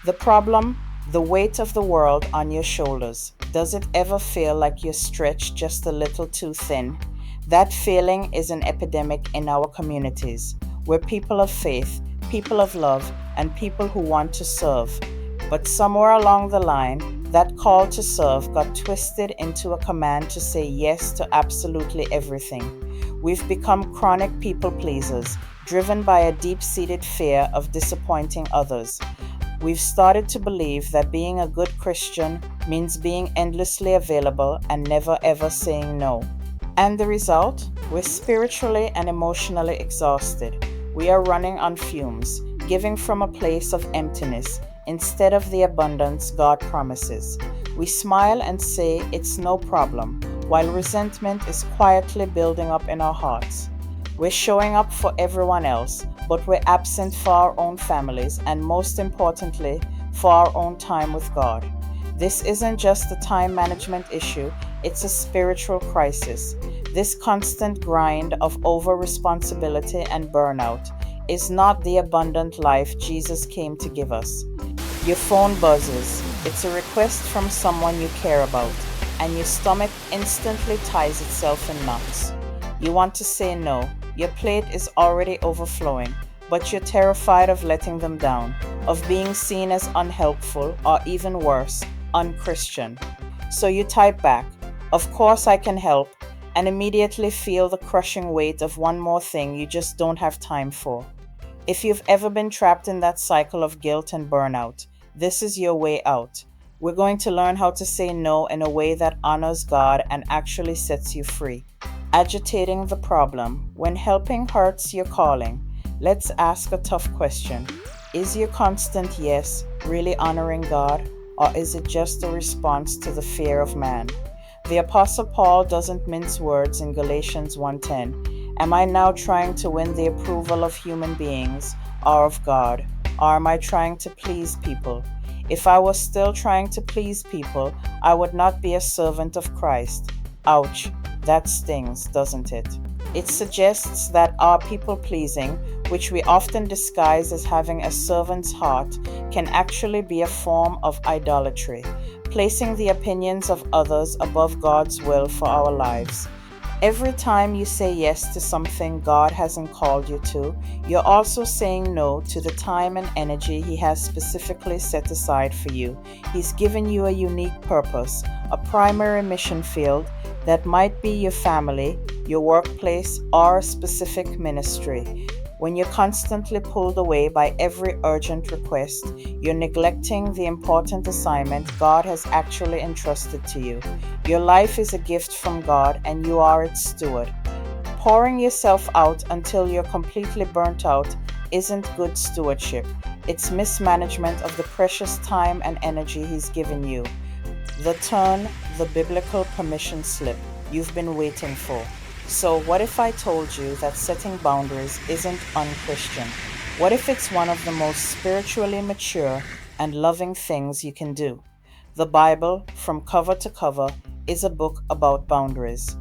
The problem, the weight of the world on your shoulders. Does it ever feel like you're stretched just a little too thin? That feeling is an epidemic in our communities. We're people of faith, people of love, and people who want to serve. But somewhere along the line, that call to serve got twisted into a command to say yes to absolutely everything. We've become chronic people pleasers, driven by a deep-seated fear of disappointing others. We've started to believe that being a good Christian means being endlessly available and never ever saying no. And the result? We're spiritually and emotionally exhausted. We are running on fumes, giving from a place of emptiness instead of the abundance God promises. We smile and say it's no problem, while resentment is quietly building up in our hearts. We're showing up for everyone else, but we're absent for our own families and, most importantly, for our own time with God. This isn't just a time management issue, it's a spiritual crisis. This constant grind of over-responsibility and burnout is not the abundant life Jesus came to give us. Your phone buzzes. It's a request from someone you care about, and your stomach instantly ties itself in knots. You want to say no. Your plate is already overflowing, but you're terrified of letting them down, of being seen as unhelpful, or even worse, unchristian. So you type back, "Of course I can help," and immediately feel the crushing weight of one more thing you just don't have time for. If you've ever been trapped in that cycle of guilt and burnout, this is your way out. We're going to learn how to say no in a way that honors God and actually sets you free. Agitating the problem. When helping hurts your calling, let's ask a tough question. Is your constant yes really honoring God, or is it just a response to the fear of man? The Apostle Paul doesn't mince words in Galatians 1:10. Am I now trying to win the approval of human beings or of God? Or am I trying to please people? If I was still trying to please people, I would not be a servant of Christ. Ouch, that stings, doesn't it? It suggests that our people pleasing, which we often disguise as having a servant's heart, can actually be a form of idolatry, placing the opinions of others above God's will for our lives. Every time you say yes to something God hasn't called you to, you're also saying no to the time and energy He has specifically set aside for you. He's given you a unique purpose, a primary mission field that might be your family, your workplace, or a specific ministry. When you're constantly pulled away by every urgent request, you're neglecting the important assignment God has actually entrusted to you. Your life is a gift from God, and you are its steward. Pouring yourself out until you're completely burnt out isn't good stewardship. It's mismanagement of the precious time and energy He's given you. The turn, the biblical permission slip you've been waiting for. So what if I told you that setting boundaries isn't unchristian? What if it's one of the most spiritually mature and loving things you can do? The Bible, from cover to cover, is a book about boundaries.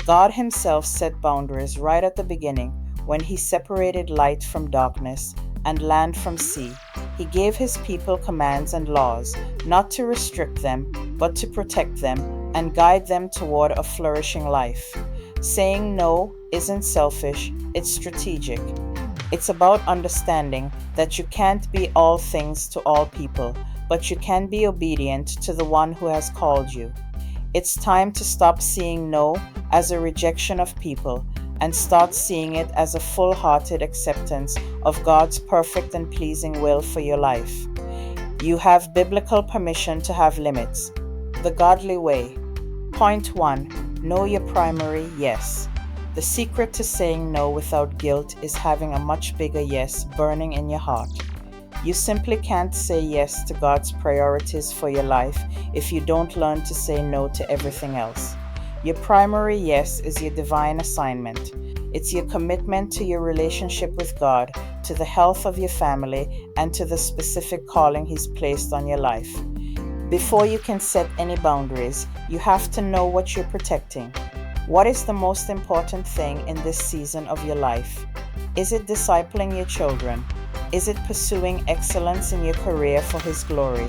God Himself set boundaries right at the beginning when He separated light from darkness and land from sea. He gave His people commands and laws, not to restrict them, but to protect them and guide them toward a flourishing life. Saying no isn't selfish, it's strategic. It's about understanding that you can't be all things to all people, but you can be obedient to the one who has called you. It's time to stop seeing no as a rejection of people and start seeing it as a full-hearted acceptance of God's perfect and pleasing will for your life. You have biblical permission to have limits. The godly way. Point 1. Know your primary yes. The secret to saying no without guilt is having a much bigger yes burning in your heart. You simply can't say yes to God's priorities for your life if you don't learn to say no to everything else. Your primary yes is your divine assignment. It's your commitment to your relationship with God, to the health of your family, and to the specific calling He's placed on your life. Before you can set any boundaries, you have to know what you're protecting. What is the most important thing in this season of your life? Is it discipling your children? Is it pursuing excellence in your career for His glory?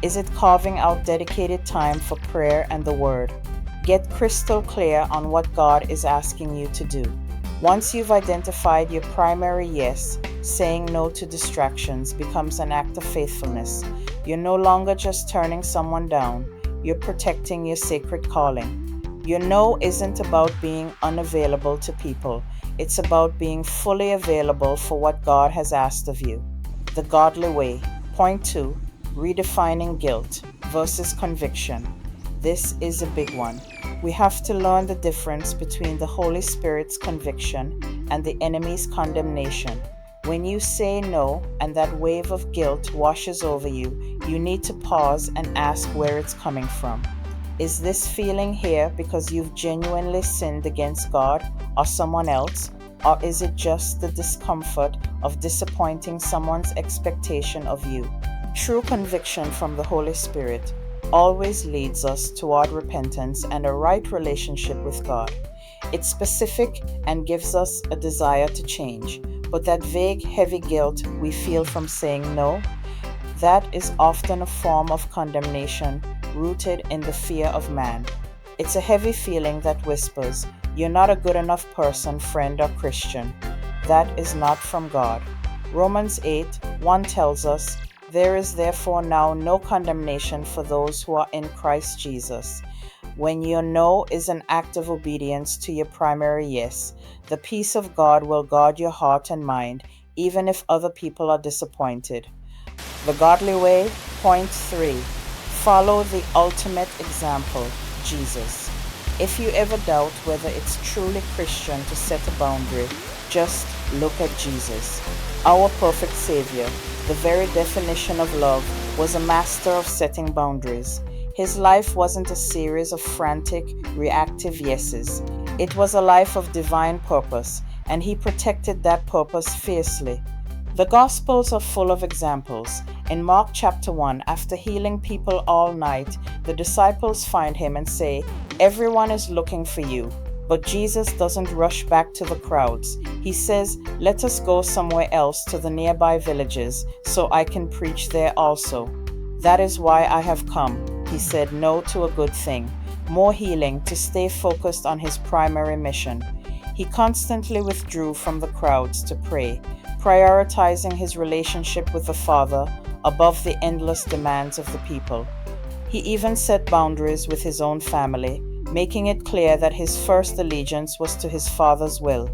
Is it carving out dedicated time for prayer and the Word? Get crystal clear on what God is asking you to do. Once you've identified your primary yes, saying no to distractions becomes an act of faithfulness. You're no longer just turning someone down, you're protecting your sacred calling. Your no isn't about being unavailable to people, it's about being fully available for what God has asked of you. The Godly Way. Point 2. Redefining guilt versus conviction. This is a big one. We have to learn the difference between the Holy Spirit's conviction and the enemy's condemnation. When you say no and that wave of guilt washes over you, you need to pause and ask where it's coming from. Is this feeling here because you've genuinely sinned against God or someone else? Or is it just the discomfort of disappointing someone's expectation of you? True conviction from the Holy Spirit always leads us toward repentance and a right relationship with God. It's specific and gives us a desire to change, but that vague, heavy guilt we feel from saying no, that is often a form of condemnation rooted in the fear of man. It's a heavy feeling that whispers, "You're not a good enough person, friend, or Christian." That is not from God. Romans 8:1 tells us, "There is therefore now no condemnation for those who are in Christ Jesus." When your no is an act of obedience to your primary yes, the peace of God will guard your heart and mind, even if other people are disappointed. The Godly Way. Point 3. Follow the ultimate example, Jesus. If you ever doubt whether it's truly Christian to set a boundary, just look at Jesus. Our perfect Savior, the very definition of love, was a master of setting boundaries. His life wasn't a series of frantic, reactive yeses. It was a life of divine purpose, and he protected that purpose fiercely. The Gospels are full of examples. In Mark chapter 1, after healing people all night, the disciples find him and say, "Everyone is looking for you." But Jesus doesn't rush back to the crowds. He says, "Let us go somewhere else to the nearby villages so I can preach there also." "That is why I have come." He said no to a good thing, more healing, to stay focused on his primary mission. He constantly withdrew from the crowds to pray, prioritizing his relationship with the Father above the endless demands of the people. He even set boundaries with his own family, making it clear that his first allegiance was to his Father's will.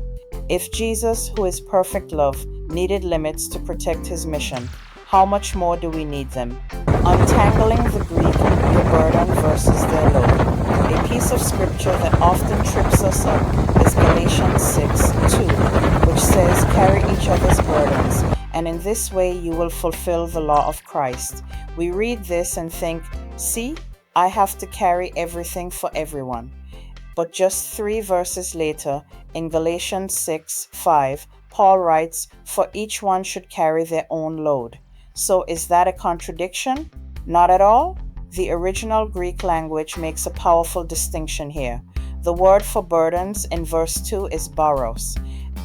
If Jesus, who is perfect love, needed limits to protect his mission, how much more do we need them? Untangling the Greek, your burden versus their load. A piece of scripture that often trips us up is Galatians 6:2, which says, "Carry each other's burdens, and in this way you will fulfill the law of Christ." We read this and think, "See, I have to carry everything for everyone." But just 3 verses later, in Galatians 6:5, Paul writes, "For each one should carry their own load." So is that a contradiction? Not at all. The original Greek language makes a powerful distinction here. The word for burdens in verse 2 is baros.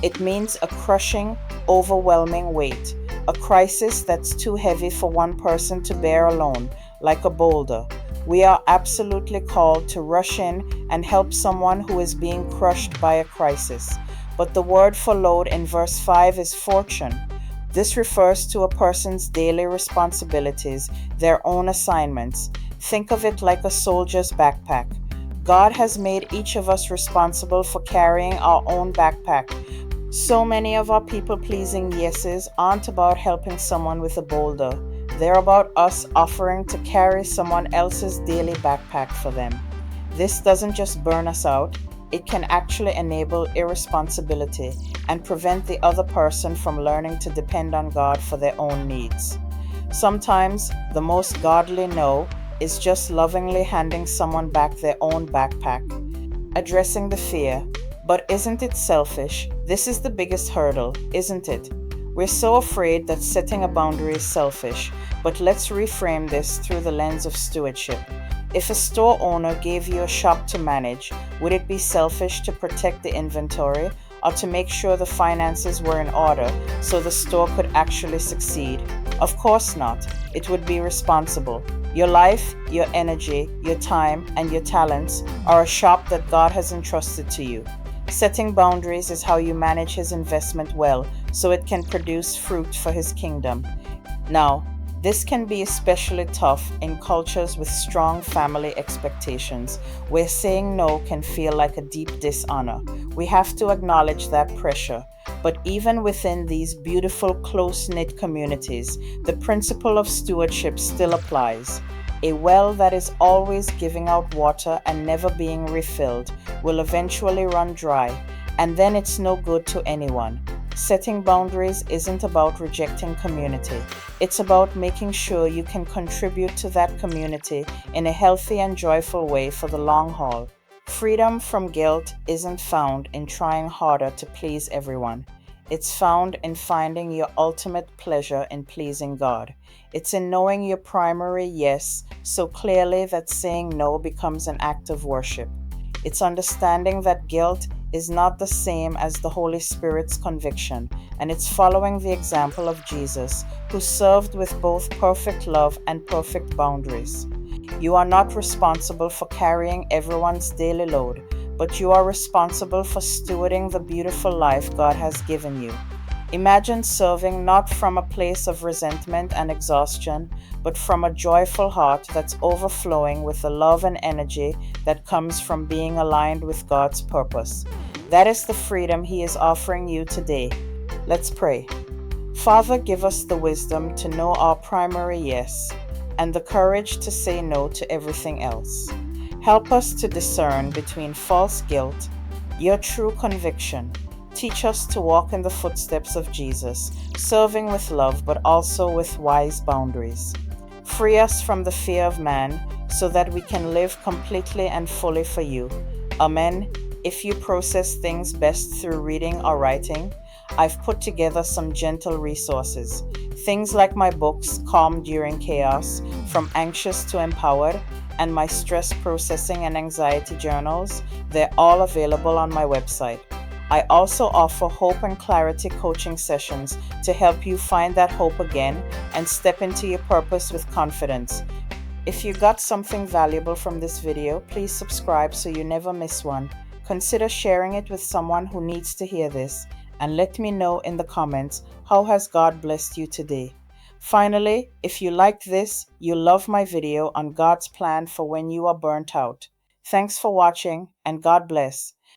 It means a crushing, overwhelming weight, a crisis that's too heavy for one person to bear alone, like a boulder. We are absolutely called to rush in and help someone who is being crushed by a crisis. But the word for load in verse 5 is fortune. This refers to a person's daily responsibilities, their own assignments. Think of it like a soldier's backpack. God has made each of us responsible for carrying our own backpack. So many of our people-pleasing yeses aren't about helping someone with a boulder. They're about us offering to carry someone else's daily backpack for them. This doesn't just burn us out, it can actually enable irresponsibility and prevent the other person from learning to depend on God for their own needs. Sometimes the most godly no is just lovingly handing someone back their own backpack, addressing the fear. But isn't it selfish? This is the biggest hurdle, isn't it? We're so afraid that setting a boundary is selfish, but let's reframe this through the lens of stewardship. If a store owner gave you a shop to manage, would it be selfish to protect the inventory, or to make sure the finances were in order so the store could actually succeed. Of course not. It would be responsible. Your life, your energy, your time, and your talents are a shop that God has entrusted to you. Setting boundaries is how you manage His investment well so it can produce fruit for His kingdom. Now, this can be especially tough in cultures with strong family expectations, where saying no can feel like a deep dishonor. We have to acknowledge that pressure. But even within these beautiful, close knit communities, the principle of stewardship still applies. A well that is always giving out water and never being refilled will eventually run dry, and then it's no good to anyone. Setting boundaries isn't about rejecting community. It's about making sure you can contribute to that community in a healthy and joyful way for the long haul. Freedom from guilt isn't found in trying harder to please everyone. It's found in finding your ultimate pleasure in pleasing God. It's in knowing your primary yes so clearly that saying no becomes an act of worship. It's understanding that guilt is not the same as the Holy Spirit's conviction, and it's following the example of Jesus, who served with both perfect love and perfect boundaries. You are not responsible for carrying everyone's daily load, but you are responsible for stewarding the beautiful life God has given you. Imagine serving not from a place of resentment and exhaustion, but from a joyful heart that's overflowing with the love and energy that comes from being aligned with God's purpose. That is the freedom He is offering you today. Let's pray. Father, give us the wisdom to know our primary yes and the courage to say no to everything else. Help us to discern between false guilt, your true conviction. Teach us to walk in the footsteps of Jesus, serving with love but also with wise boundaries. Free us from the fear of man so that we can live completely and fully for you. Amen. If you process things best through reading or writing, I've put together some gentle resources. Things like my books, Calm During Chaos, From Anxious to Empowered, and my stress processing and anxiety journals. They're all available on my website. I also offer hope and clarity coaching sessions to help you find that hope again and step into your purpose with confidence. If you got something valuable from this video, please subscribe so you never miss one. Consider sharing it with someone who needs to hear this, and let me know in the comments, how has God blessed you today? Finally, if you like this, you love my video on God's plan for when you are burnt out. Thanks for watching, and God bless.